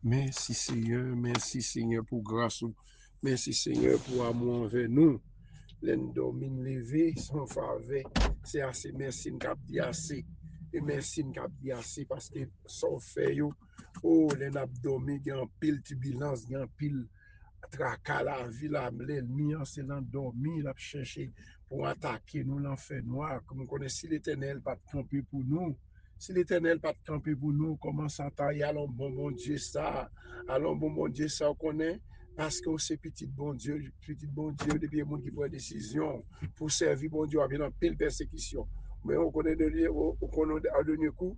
Merci Seigneur pour grâce. Merci Seigneur pour amour envers nous. L'en domine levé, sans faveur. C'est assez, merci, nous cap dit assez. Et merci, nous cap dit assez parce que son fait, yo, oh, l'en abdomen, il y a un pile turbulence, il y a un pile tracas la vie, l'ennemi, c'est l'endormi, il a cherché pour attaquer nous, l'enfer noir. Comme on connaît, si l'éternel pas camper pour nous, si l'éternel pas camper pour nous, comment Satan y allons bon Dieu ça, allons bon Dieu ça, on connaît. Parce que c'est petit bon Dieu, depuis le monde qui prend une décision pour servir bon Dieu, bien en pile persécution. Mais on connaît de lui, on connaît à dernier coup,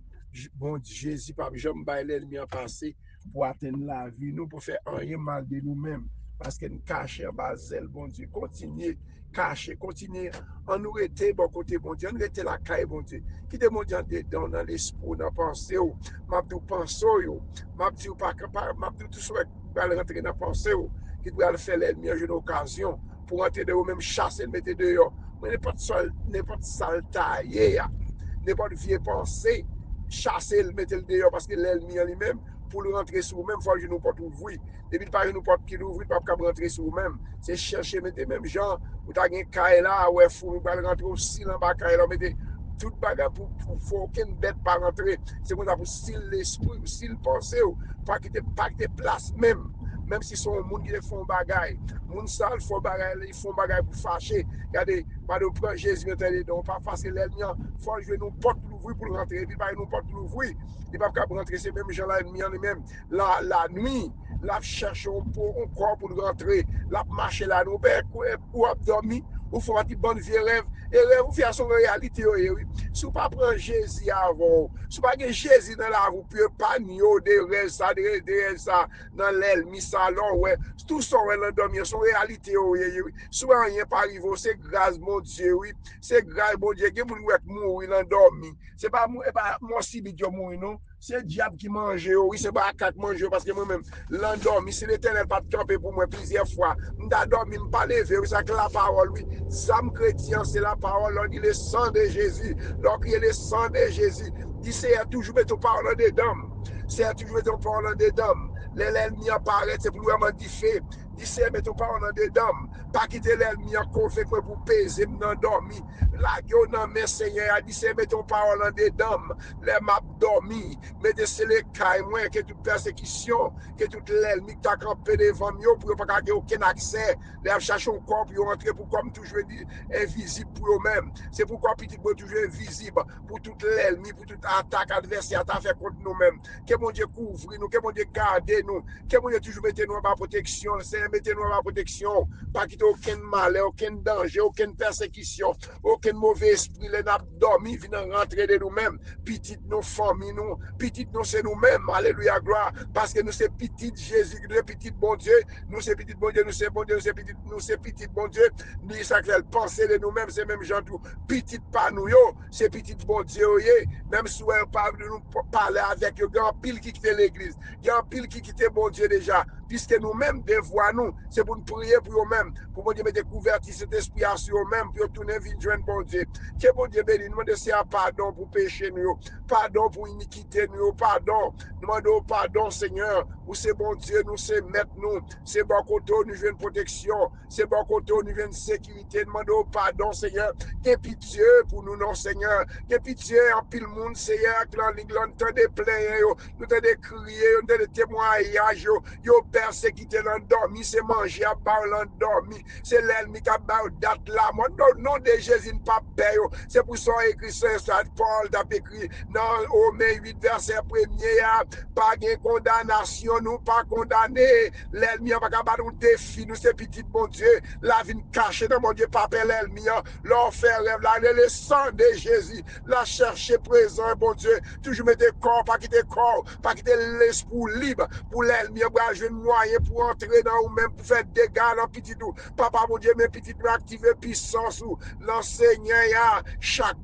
bon Jésus, pas jamais bailler l'ennemi en passé pour atteindre la vie, nous, pour faire rien mal de nous-mêmes. Parce que nous cachons en bas zèle, bon Dieu. Continuez, cacher, continuez. En nous rester, bon côté, bon Dieu. On rester la caille, bon Dieu. Quittez mon Dieu dedans, dans l'esprit, dans la pensée. M'a dit, pensez, m'a dit, pas capable, m'a dit, tout souhait, va rentrer dans la pensée. Qui doit faire l'ennemi à une occasion pour rentrer de vous-même, chasser, le mettre dehors. Mais n'importe sale taillé, n'importe vieille pensée, chasser, le mettre dehors parce que l'ennemi en lui-même, pour le rentrer sur vous-même, il faut que nous porte ouvrir. Depuis que nous porte qui l'ouvrir, pas capable rentrer sur vous-même. C'est chercher, mettez même gens, vous avez un caille là, ouais, faut rentrer aussi dans le caille là, mettez toute bagarre pour aucune bête pas rentrer. C'est comme ça pour style l'esprit, style pensée, pas quitter place même. Même si son monde qui font bagaille, moun sale font bagaille, ils font bagaille pour fâcher. Regardez, pas de prendre Jésus maintenant, donc pas parce que l'ennemi, faut jouer nous porte l'ouvrir pour rentrer, et puis pas nous porte l'ouvrir, il pas capable rentrer ces mêmes gens là l'ennemi en lui-même. La nuit, la cherche un corps pour rentrer, la marcher là nous ou dormir ou faut un petit bon vieux rêve et rêve ou faire son réalité oui. Si vous pas prendre Jésus avant, si vous pas Jésus dans la vous pouvez pas nio de rêve ça de ça dans l'aile mi salon ouais tout ça ouais l'endormir son réalité oui. Soit rien pas arrivé c'est grâce mon Dieu oui, c'est grâce mon Dieu que moun mourir l'endormi. C'est pas moi si bidjo mourir non. C'est le diable qui mange, oui, c'est pas à manger parce que moi-même, l'endormi, si l'éternel pas camper pour moi plusieurs fois, m'da dormi, m'pas levé, oui, ça que la parole, oui. Zam chrétien, c'est la parole, on dit le sang de Jésus, on crie le sang de Jésus. Dit c'est toujours mettre parole dedans. C'est toujours mettre parole dedans. L'ennemi apparaît, c'est pour vraiment dire fait. Dit c'est mettre parole dedans. Pas quitter l'ennemi en convaincre pour peser, m'endormi. La gueule dans mes seigneurs, dit c'est mettre parole dedans. Les m'a dormi. Mettez c'est les cailles, moi, que toute persécution, que toute l'ennemi qui t'a campé devant moi, pour ne pas avoir aucun accès. Les chercher un corps pour rentrer, pour comme toujours dit, invisible pour eux-mêmes. C'est pourquoi petit bout toujours invisible pour toute l'ennemi, pour toute attaque adversaire à faire contre nous-mêmes. Que mon Dieu couvre nous, que mon Dieu garde nous, que mon Dieu toujours mette nous en protection, c'est mettez nous en protection, pas quitter aucun malheur, aucun danger, aucune persécution, aucun mauvais esprit, les n'a dormi, viennent rentrer de nous-mêmes, petit nos familles, nous, petit nous c'est nous-mêmes, alléluia, gloire, parce que nous c'est petit Jésus, nous c'est petit bon Dieu, nous c'est petit bon Dieu, nous c'est bon Dieu, nous c'est petit bon Dieu, nous ça fait penser de nous-mêmes, c'est même gens tout, petit pas nous, c'est petit bon Dieu, même si on parle de nous parler avec eux, il y a un pile qui quitte l'église, il y a un pile qui quitte bon Dieu déjà, puisque nous-mêmes devoir nous, c'est pour nous prier pour eux-mêmes, pour bon Dieu mettre couverture cet esprit sur eux-mêmes, pour tourner vite joindre bon Dieu. Que bon Dieu bénisse, nous demandons c'est un pardon pour péché nous, pardon pour iniquité nous, pardon, nous demandons pardon Seigneur, où c'est bon Dieu, nous c'est mettre nous, c'est bon côté, nous jouons une protection, c'est bon côté, nous jouons une sécurité, nous demandons pardon Seigneur, que pitié pour nous non Seigneur, que pitié en pile monde Seigneur, que l'on t'en déplaire, nous t'en crier, nous t'en témoignage, yo persécuté l'endormi, c'est manger à part l'endormi, c'est l'ennemi qui a date là, moi, non de Jésus pas paye, c'est pour ça écrit Saint Paul t'a écrit dans Romains 8 verset 1er, pas de condamnation, nous pas condamné, l'ennemi n'a pas capable de défi, nous c'est petit bon Dieu, la vie cachée dans mon Dieu, papa l'ennemi, l'enfer rêve là, le sang de Jésus, la chercher présent, bon Dieu, toujours mettre corps, pas quitter l'esprit libre, pour l'ennemi, jouer un moyen pour entrer dans ou même pour faire dégâts dans petit tout, papa mon Dieu, mes petites activer puissance ou l'enseignant, chaque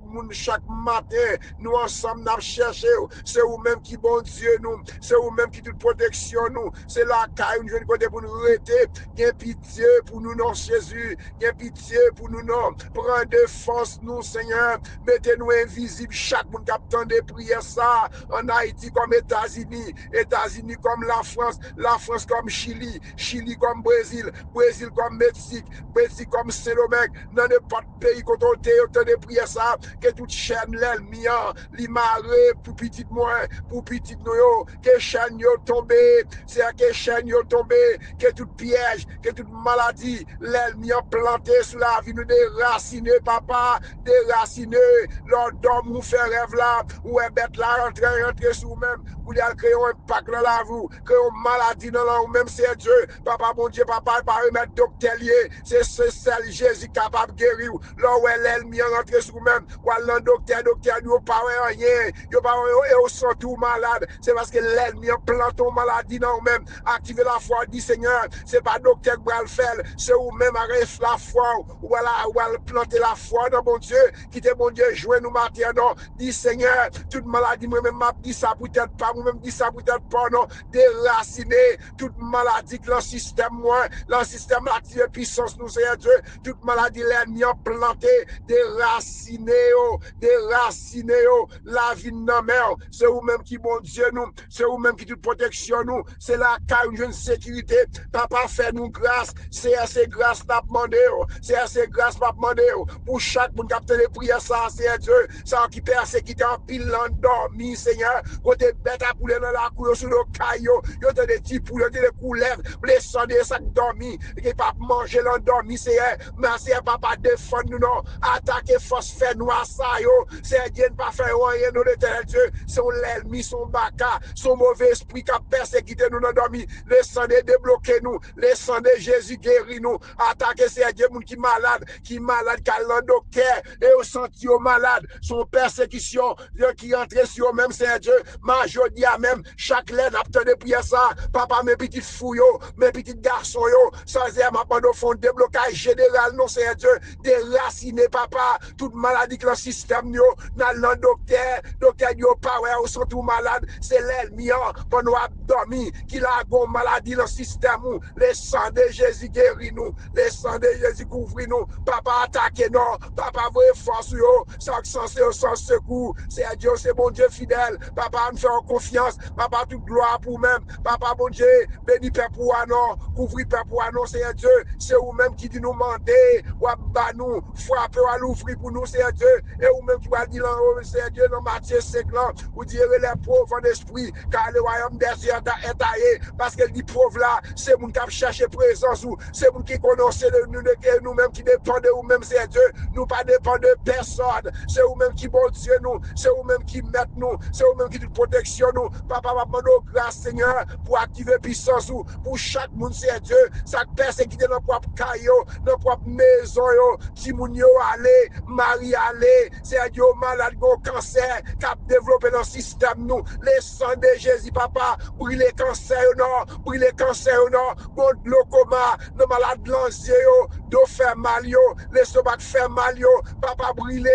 matin, nous ensemble, nous cherchons, c'est vous-même qui bon Dieu, nous, c'est vous-même qui toute protection protection nous, c'est la caille, nous côté pour nous arrêter, gain pitié pour nous non Jésus, gain pitié pour nous non, prends défense nous Seigneur, mettez-nous invisibles chaque monde qui attend des prières ça, en Haïti comme États-Unis, États-Unis comme la France comme Chili, Chili comme Brésil, Brésil comme Mexique, Mexique comme Saint-Domingue, dans n'importe pays qu'on a des prières ça, que toute chaîne l'ennemi, l'immaré pour petit moins, pour petit nous, que chaîne yo tombé, c'est que chaîne yo tombé, que tout piège, que toute maladie, l'ennemi planté sur la vie nous déraciner, papa, déraciner, l'ordre nous fait rêve là, ou est bête là, rentrer sur vous-même, vous allez créer un impact dans la vie, créer une maladie dans la vie, même c'est Dieu, papa, bon Dieu, papa, pas remettre docteur lié, c'est seul Jésus capable de guérir, là où l'ennemi rentré sur vous-même, ou le docteur, nous pas rien, vous pas vous sont tout malade, c'est parce que l'ennemi plante une maladie dans vous-même, activez la foi, dit Seigneur, c'est pas docteur qui va le faire, c'est vous-même arrête la foi, ou elle planter la foi dans mon Dieu, quittez mon Dieu, jouez nous matin, non, dit Seigneur, toute maladie, moi-même m'a dit ça peut-être pas, moi-même dit ça peut-être pas, non, déraciner toute maladie que le système, moi, le système active puissance, nous, Seigneur Dieu, toute maladie, l'ennemi a planté, déraciner, la vie de nos mères, c'est vous-même qui, bon Dieu, nous, c'est vous-même qui toute protection, nous, c'est la caille, une sécurité, papa, fait nous grâce, c'est assez grâce, n'a demandé, c'est assez grâce, n'a demandé, pour chaque monde qui a les prières, ça, c'est Dieu, ça qui persécuté en pile l'endormi, Seigneur, côté bête à poulet dans la cour, sur le caillot, yo te des petits poules, des couleuvres, les sons des sacs dormis, qui pas manger l'endormi, Seigneur, merci, papa, défendre nous, non, attaquer force, fait nous à ça, yo, c'est Dieu, ne pas faire rien, nous, l'éternel Dieu, son l'ennemi, son baka, son mauvais esprit qui a persécuté nous, l'endormi, les sons de débloquer nous, les sons de Jésus guérir nous, attaquer, c'est Dieu, qui malade, qui a l'endocteur, et au senti au malade, son persécution, qui entre sur même, c'est Dieu, majorité même, chaque laine a de prière ça, papa, mes petites fouilles, mes petits garçons, sans air, ma au fond, déblocage général, non, c'est Dieu, déraciner, papa, toute maladie que le système, dans le docteur, pas, ouais, sont tout malade, c'est l'ennemi, pour nous abdomen, qui a une maladie dans le système, les sangs de Jésus guérit nous, les sangs de Jésus couvre nous, papa, attaquez nous, papa, voyez force, sans secours, c'est Dieu, c'est bon Dieu fidèle, papa, nous faisons confiance, papa, toute gloire pour même, papa, bon Dieu, béni Père pour nous, couvrir Père pour nous, c'est Dieu, c'est vous-même qui dit nous demander, ou à nous, frapper à l'ouvrir pour nous, c'est Dieu, et vous-même qui va dire, c'est Dieu, dans Matthieu 5 ans, vous direz les pauvres en esprit, car le royaume des cieux est taillé, parce qu'elle dit pauvre là, c'est vous qui cherché présence, ou c'est vous qui connaissez nous-mêmes qui dépendent de vous-même, c'est Dieu, nous pas dépendons de personne, c'est vous-même qui bon Dieu nous, c'est vous-même qui mettent nous, c'est vous-même qui toute protection nous, papa va demander grâce Seigneur pour activer puissance pour chaque monde c'est Dieu, chaque personne qui est dans notre propre caillot, dans notre propre maison, Timounio allez, Marie allez, c'est Dieu malade, cancer, qui a développé dans le système nous, les sangs de Jésus papa, brûle les cancers non, brûle les cancers non, bon glaucoma, nos malades lanciers, dos fait mal les stomacs fait mal papa brûle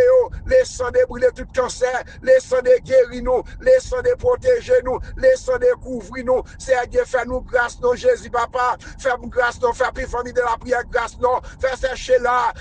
les sangs de brûler tout cancer, les sangs de guérir nous, les sangs de protéger nous, les sangs de couvrir nous, c'est Dieu fait nous grâce non Jésus papa, fait nous grâce non, fait plus famille de la prière grâce non, fait sécher là,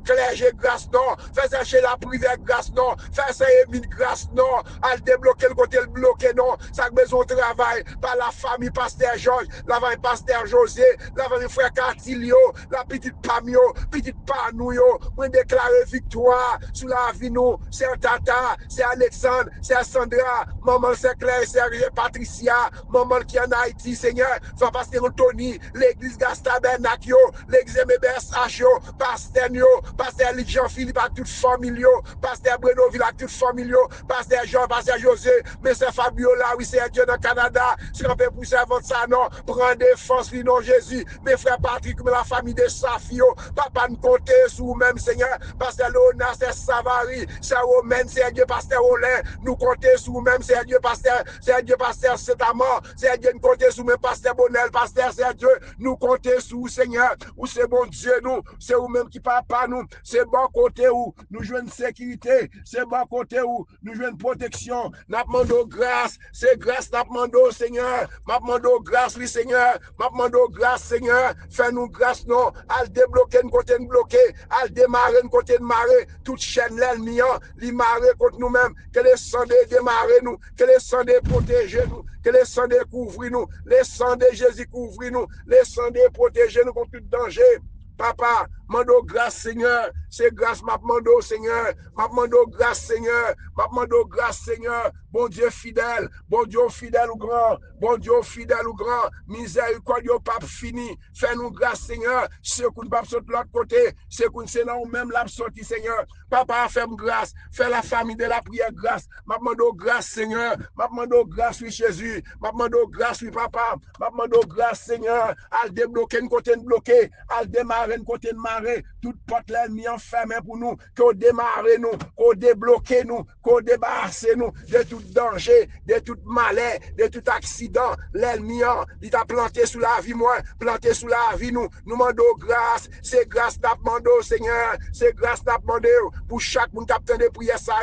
clergé grâce non, fait sécher la prière grâce non, fait sécher grâce non, à débloquer le côté le bloqué non, ça besoin de travail par la famille pasteur Georges, la famille pasteur José, la famille frère Cartilio, la petite Pamio, petite Panouyo, pour déclarer victoire sur la vie nous, c'est Tata, c'est Alexandre, c'est Sandra, maman c'est Claire, c'est Patricia, maman qui est en Haïti, Seigneur, soit pasteur Anthony, l'église Gastabernacchio, l'église MBSH, pasteur Nio, pasteur Jean-Philippe à toute famille, pasteur Brenoville à toute famille, pasteur Jean, pasteur José, mais c'est Fabiola, oui c'est Dieu dans le Canada, c'est un peu pour servir ça non, prends défense, lui non Jésus, mes frères Patrick, mais la famille de Safio, papa nous compter sur vous-même Seigneur, pasteur Léonard, c'est Savary, c'est Romaine, c'est Dieu, pasteur Olin, nous compter sur vous-même, c'est Dieu, pasteur c'est ta mort, c'est Dieu, nous compter sur vous-même, pasteur Bonnel, pasteur, c'est Dieu, nous compter sur vous Seigneur, ou c'est bon Dieu nous, c'est vous-même qui papa nous, c'est bon côté où nous jouons une sécurité, c'est bon côté où nous jouons une protection, nous demandons grâce, c'est grâce, nous demandons Seigneur, Seigneur. M'a demandé grâce, oui, Seigneur. M'a demandé grâce, Seigneur. Fais-nous grâce, non. Al débloquer une côté de bloqué. Al démarrer une côté de marrer. Toute chaîne l'ennemi, li marrer contre nous-mêmes. Que les sang de démarrer nous. Que les sang de protéger nous. Que les sang de couvrir nous. Les sang de Jésus couvrir nous. Les sang de protéger nous contre tout danger. Papa, mando grâce, Seigneur. C'est grâce, m'a mando, Seigneur. M'a mando grâce, Seigneur. M'a mando grâce, Seigneur. Bon Dieu fidèle. Bon Dieu fidèle ou grand. Bon Dieu fidèle ou grand. Miséricorde ou pas fini. Fais-nous grâce, Seigneur. C'est qu'on ne pas sortir de l'autre côté. C'est qu'on c'est là où même l'a sorti, Seigneur. Papa, fais-moi grâce. Fais la famille de la prière grâce. M'a mando grâce, Seigneur. M'a mando grâce, oui, Jésus. M'a mando grâce, oui, papa. M'a mando grâce, Seigneur. Al débloquer une côté de bloqué. Al démarrer une côté de marrer. Toute porte l'ennemi enfermée pour nous. Qu'on démarre nous. Qu'on débloque nous. Qu'on débarrasse nous de tout danger, de tout malheur, de tout accident. L'ennemi, il t'a planté sous la vie, moi. Planté sous la vie, nous. Nous demandons grâce. C'est grâce n'a demandé, Seigneur. C'est grâce n'a demandé pour chaque monde capitaine de prière, ça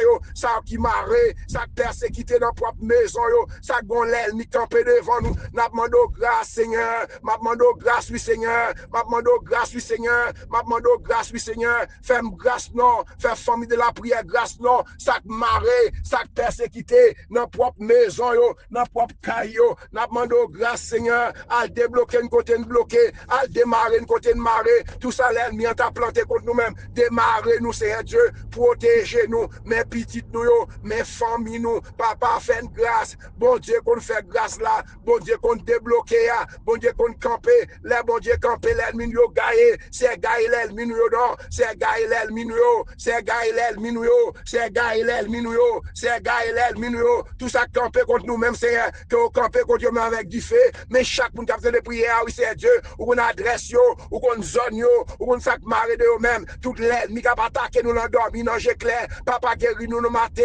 qui marre, ça persécuté dans propre maison, ça gon l'ennemi campé devant nous. N'a demandé grâce, Seigneur. M'a demandé grâce, oui, Seigneur. M'a demandé grâce, oui, Seigneur. M'a demandé grâce, oui, Seigneur. Fais-moi grâce, non. Fais famille de la prière, grâce, non. Ça marre, ça persécuté dans propre maison, dans propre caillou. N'a demandé grâce, Seigneur. À débloquer une côté de bloqué, à démarrer une côté de marrer. Tout ça, l'ennemi t'a planté contre nous-mêmes. Démarrer nous, Seigneur Dieu. Protégez nous, mes petites nous, mes familles nous. Papa, fais une grâce. Bon Dieu, qu'on fait grâce là. Bon Dieu, qu'on débloque là. Bon Dieu, qu'on campe. Les bon Dieu, campe l'ennemi nous, gaillé. C'est gaillé l'ennemi nous, non. C'est gaillé l'ennemi nous, c'est gaillé l'ennemi nous, c'est gaillé l'ennemi nous, c'est gaillé l'ennemi nous. Tout ça campe contre nous-mêmes, Seigneur. Que vous campez contre nous avec du feu. Mais chaque monde qui a besoin de prière, oui, c'est Dieu. Ou qu'on adresse yo, ou qu'on zone yo, ou qu'on sac marre de eux-mêmes. Tout l'ennemi qui a attaqué nous l'endormi, non, j'ai clair. Papa, guéris nous le matin,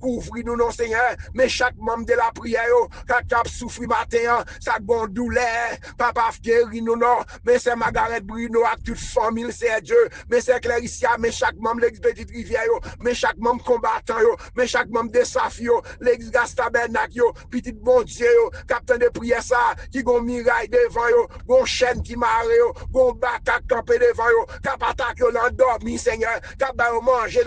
couvre nous, non, Seigneur. Mais chaque membre de la prière, qui a souffert matin, ça bon douleur. Papa, guéris nous, non. Mais c'est Margaret Bruno, avec toute famille, c'est Dieu. Mais c'est Claricia, mais chaque membre de l'expédite rivière, mais chaque membre combattant, mais chaque membre de Safi, l'église Gastabernac, petit bon Dieu, capitaine de prière, ça, qui gon miraille devant, gon chaîne qui marre, gon bac à camper devant, cap attaque, l'endormi, Seigneur, cap manger,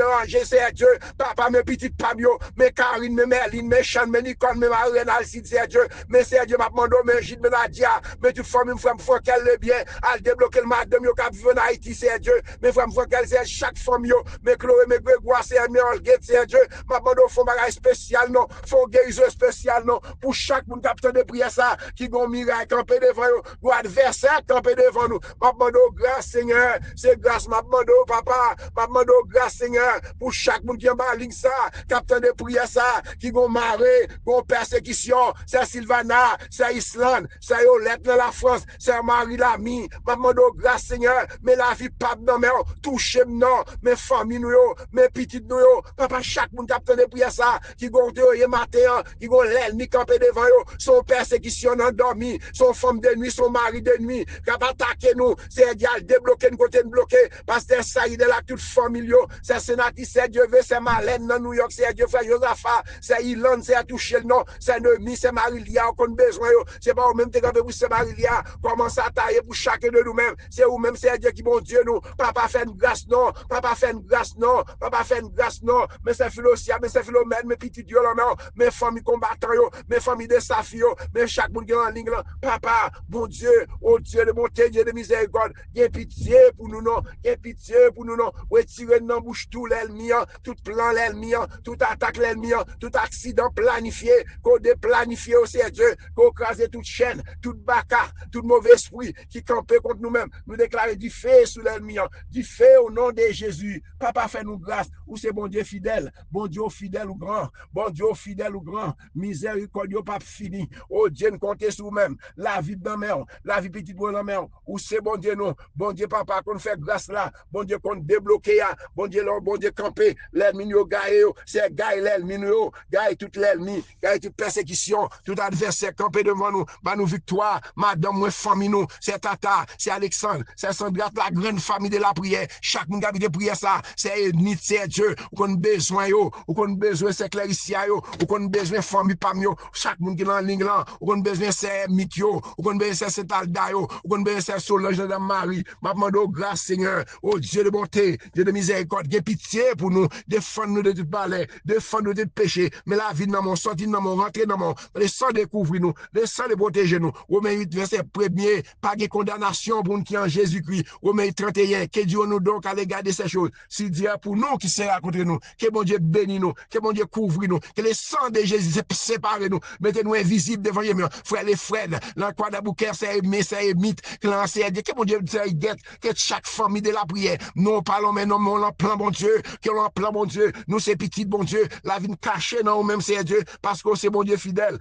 c'est Dieu. Papa, mes petites pamio, mes Karine, mes Merline, mes Chan, mes Nicole, mes Marine, Alcide, c'est Dieu. Mais c'est Dieu, m'a demandé, mes Gilles, mes Nadia, mes toute famille, frère, faut qu'elle le bien, à débloquer le madame, yo, cap vivre en Haïti, c'est Dieu. Mes frères, faut qu'elle c'est chaque famille, mes Chloé, mes Grégoire, c'est mes Olguet, c'est Dieu. M'a demandé, faut bagage spécial, non, faut guérison spécial, non, pour chaque monde capitaine de prière, ça, qui gon miracle, camper devant nous, ou adversaire, camper devant nous. M'a demandé, grâce, Seigneur, c'est grâce, m'a demandé, papa, m'a demandé, grâce, Seigneur, pour chaque monde qui est en ligne ça, capitaine de prière ça, qui vont marrer, vont persécution, c'est Sylvana, c'est Islande, c'est Yolette dans la France, c'est Marie Lamy, m'a demandé grâce Seigneur, mais la vie pas dans mes touchez non, mes familles nous, mes petites nous, papa chaque monde capitaine de prière ça, qui vont te matin, qui vont l'ennemi camper devant eux, son persécution endormi, son femme de nuit, son mari de nuit, qui va attaquer nous, c'est égal, débloquer une côté de bloquer, parce que ça y est de la toute famille, c'est sénatrice, c'est Dieu veut, c'est Malène dans New York, c'est Dieu frère Josaphat, c'est Ilan, c'est à toucher le nom, c'est Noémie, c'est Marie-Lia, on a besoin, c'est pas vous-même, c'est Marie-Lia, commence à tailler pour chacun de nous-mêmes, c'est vous-même, c'est Dieu qui bon Dieu nous, papa fait une grâce, non, papa fait une grâce, non, papa fait une grâce, non, mais c'est Philosia, mais c'est Philomène, mes petits dieux là, non, mes familles combattants, mes familles de Safio, mais chaque monde qui est en ligne là, papa, bon Dieu, oh Dieu de bonté, Dieu de miséricorde, il y a pitié pour nous, non, il y a pitié pour nous, non, retirez dans bouche tout l'ennemi, tout plan l'ennemi, tout attaque l'ennemi, tout accident planifié, qu'on déplanifié aussi Dieu, qu'on crase toute chaîne, toute baka, tout mauvais esprit qui campait contre nous-mêmes, nous déclarer du feu sous l'ennemi, du feu au nom de Jésus. Papa, fais-nous grâce, ou c'est bon Dieu fidèle ou grand, bon Dieu fidèle ou grand, miséricordieux pas fini, oh Dieu, nous comptez sur nous-mêmes, la vie de mère, la vie petite de la mère, ou c'est bon Dieu non, bon Dieu papa, qu'on fait grâce là, bon Dieu qu'on débloque, bon Dieu campé, l'ennemi nous gagne, c'est gagne l'ennemi nous, gagne toute l'ennemi, gagne toute persécution, tout adversaire campé devant nous, bah nous victoire, madame, moi famille nous, c'est Tata, c'est Alexandre, c'est Sandra, la grande famille de la prière, chaque monde qui habite prière ça, c'est ennemi, c'est Dieu, ou qu'on besoin yo, ou qu'on besoin c'est clériciens yo, ou qu'on besoin famille pam yo, chaque monde qui est en ligne là, ou qu'on besoin c'est Mikyo, ou qu'on besoin c'est Alda yo, ou qu'on besoin c'est Solange de Marie, m'a demandé grâce Seigneur, oh Dieu de bonté, Dieu de miséricorde, de pitié pour nous, défendre-nous de tout balai, défendre-nous de tout péché, mais la vie dans mon, sortir dans mon, rentrer dans mon, le sang découvrir nous, le sang de protéger nous, Romains 8 verset 1er, pas de condamnation pour nous qui en Jésus-Christ, Romains 31, que Dieu nous donc à l'égard de ces choses, si Dieu pour nous qui sera contre nous, que bon Dieu bénisse nous, que bon Dieu couvre nous, que le sang de Jésus sépare nous, mettez-nous invisibles devant les frères les frères, l'enquête d'Abouker, c'est aimé, c'est émite, que l'ancien Dieu, que bon Dieu guette, que chaque famille de la prière, nous parlons mais non, on l'en plan bon Dieu, que l'on plan bon Dieu, nous c'est petit bon Dieu, la vie cachée non, même c'est Dieu, parce que c'est bon Dieu fidèle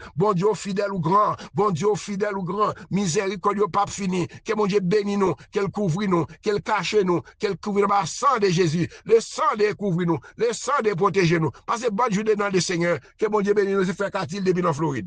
ou grand, bon Dieu fidèle ou grand, miséricorde pas fini, que bon Dieu bénisse nous, qu'elle couvre nous, qu'elle cache nous, qu'elle couvre le sang de Jésus, le sang de couvrir nous, le sang de protéger nous, parce que bonne journée dans le Seigneur, que bon Dieu bénisse nous, c'est frère Katil depuis dans Floride.